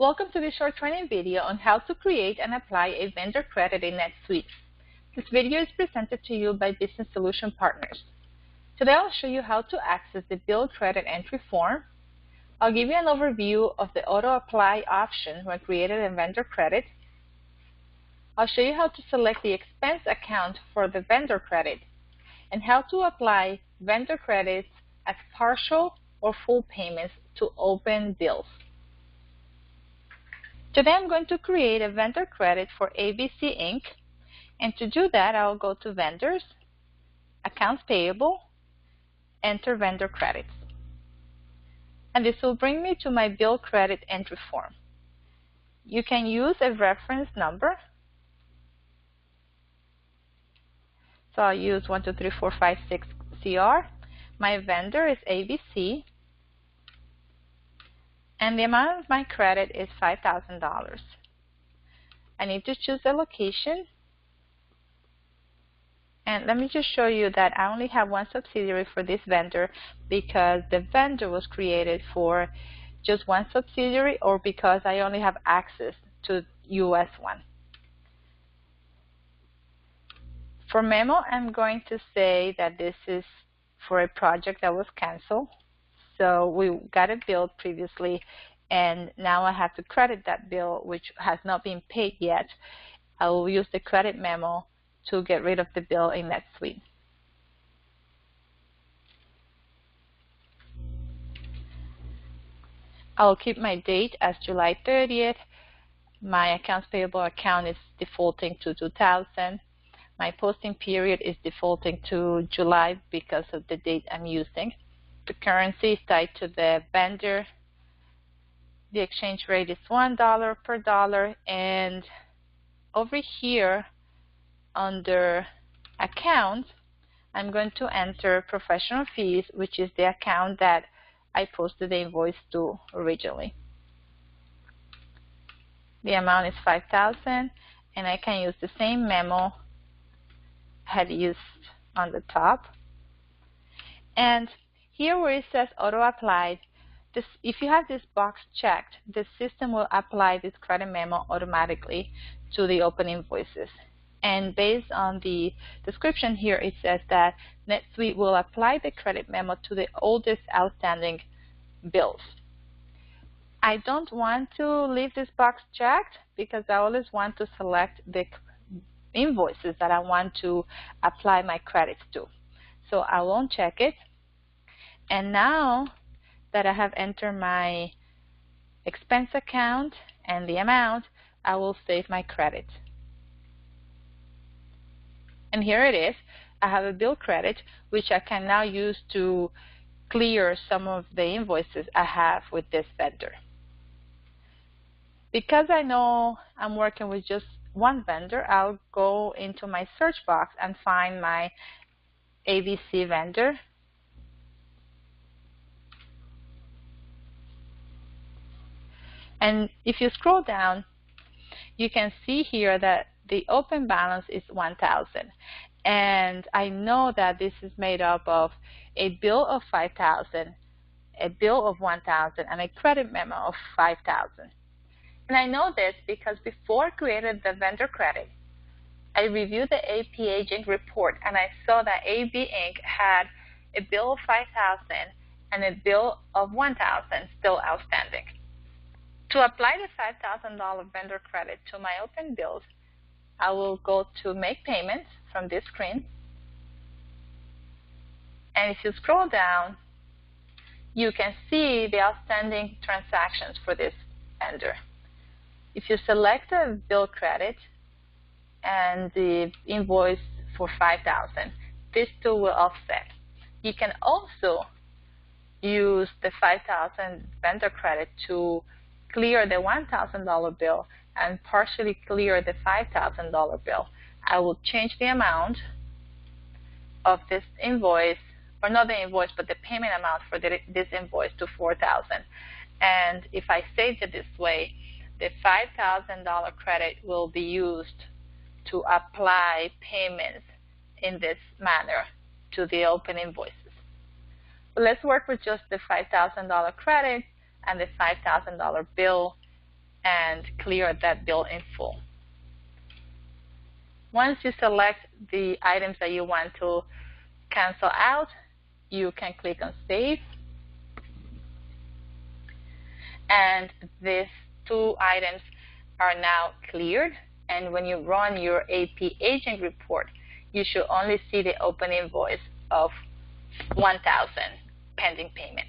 Welcome to this short training video on how to create and apply a vendor credit in NetSuite. This video is presented to you by Business Solution Partners. Today I'll show you how to access the bill credit entry form. I'll give you an overview of the auto apply option when creating a vendor credit. I'll show you how to select the expense account for the vendor credit and how to apply vendor credits as partial or full payments to open bills. Today I'm going to create a vendor credit for ABC Inc. And to do that, I'll go to Vendors, Accounts Payable, enter Vendor Credits. And this will bring me to my bill credit entry form. You can use a reference number. So I'll use 123456CR. My vendor is ABC. And the amount of my credit is $5,000. I need to choose a location. And let me just show you that I only have one subsidiary for this vendor because the vendor was created for just one subsidiary or because I only have access to US one. For memo, I'm going to say that this is for a project that was canceled. So we got a bill previously, and now I have to credit that bill, which has not been paid yet. I will use the credit memo to get rid of the bill in NetSuite. I'll keep my date as July 30th. My accounts payable account is defaulting to 2000. My posting period is defaulting to July because of the date I'm using. The currency is tied to the vendor. The exchange rate is $1 per dollar. And over here under accounts, I'm going to enter professional fees, which is the account that I posted the invoice to originally. The amount is $5,000, and I can use the same memo I had used on the top. And here where it says auto applied, if you have this box checked, the system will apply this credit memo automatically to the open invoices. And based on the description here, it says that NetSuite will apply the credit memo to the oldest outstanding bills. I don't want to leave this box checked because I always want to select the invoices that I want to apply my credits to. So I won't check it. And now that I have entered my expense account and the amount, I will save my credit. And here it is. I have a bill credit, which I can now use to clear some of the invoices I have with this vendor. Because I know I'm working with just one vendor, I'll go into my search box and find my ABC vendor. And if you scroll down, you can see here that the open balance is $1,000. And I know that this is made up of a bill of $5,000, a bill of $1,000, and a credit memo of $5,000. And I know this because before I created the vendor credit, I reviewed the AP aging report and I saw that AB Inc. had a bill of $5,000 and a bill of $1,000 still outstanding. To apply the $5,000 vendor credit to my open bills, I will go to Make Payments from this screen. And if you scroll down, you can see the outstanding transactions for this vendor. If you select a bill credit and the invoice for $5,000, these two will offset. You can also use the $5,000 vendor credit to clear the $1,000 bill and partially clear the $5,000 bill. I will change the amount of this invoice, or not the invoice, but the payment amount for this invoice to $4,000. And if I saved it this way, the $5,000 credit will be used to apply payments in this manner to the open invoices. Let's work with just the $5,000 credit and the $5,000 bill and clear that bill in full. Once you select the items that you want to cancel out, you can click on Save. And these two items are now cleared. And when you run your AP aging report, you should only see the open invoice of $1,000 pending payment.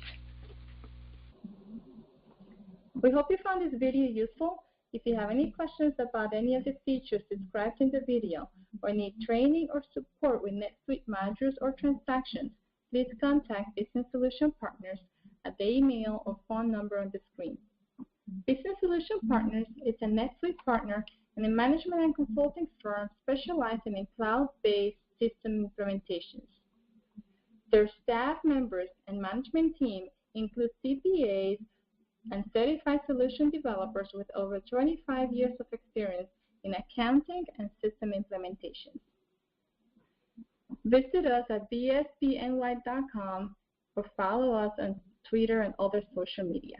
We hope you found this video useful. If you have any questions about any of the features described in the video or need training or support with NetSuite managers or transactions, please contact Business Solution Partners at the email or phone number on the screen. Business Solution Partners is a NetSuite partner and a management and consulting firm specializing in cloud-based system implementations. Their staff members and management team include CPAs and certified solution developers with over 25 years of experience in accounting and system implementations. Visit us at bsbny.com or follow us on Twitter and other social media.